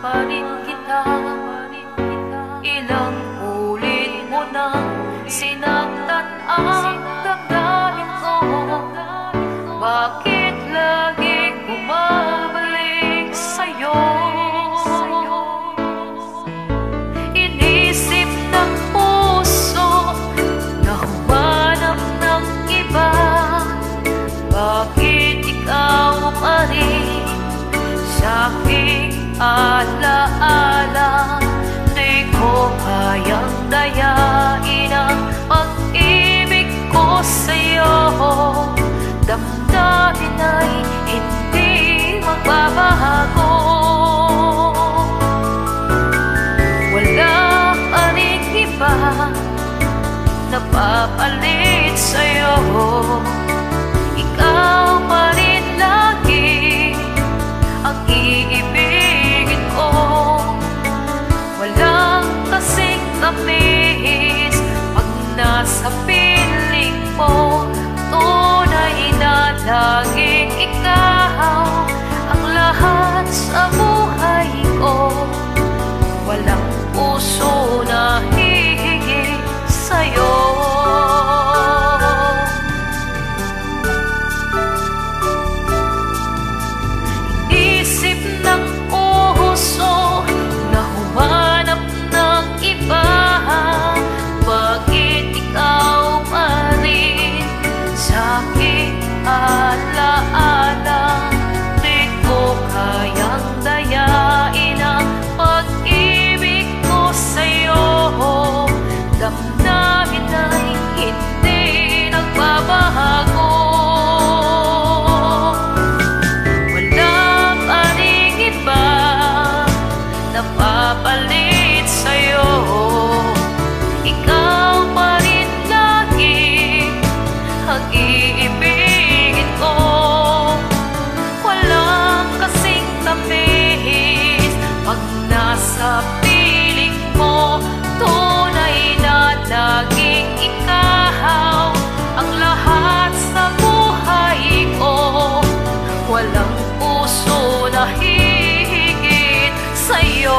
pa rin kita. Ilang ulit mo nang sinaktan ang damdamin ko. Bakit lagi bumabalik sa'yo? Inisip ng puso na humanap ng iba. Bakit ikaw pa rin sa'king alaala? Di ko kayang dayain ang pag-ibig ko sa'yo. Damdamin ay hindi magbabago. Wala pa rin iba napapalit sa'yo. Ikaw pa rin lagi ang iibigin ko. Walang kasing tamis pag nasa piling mo. Tunay na laging ikaw ang lahat sa buhay ko. Walang puso na hihigit sa'yo. Isip ng puso na humanap ng iba. Bakit ikaw pa rin sa'king alaala? Di ko kayang dayain ang pag-ibig ko sa'yo. Damdamin ay hindi nagbabago. Wala pa ring iba napapalit sa'yo. Ikaw pa rin lagi ang iibigin ko. Walang kasing tamis pag nasa piling mo. Tunay na laging ikaw ang lahat sa buhay ko. Walang puso na hihigit sa'yo.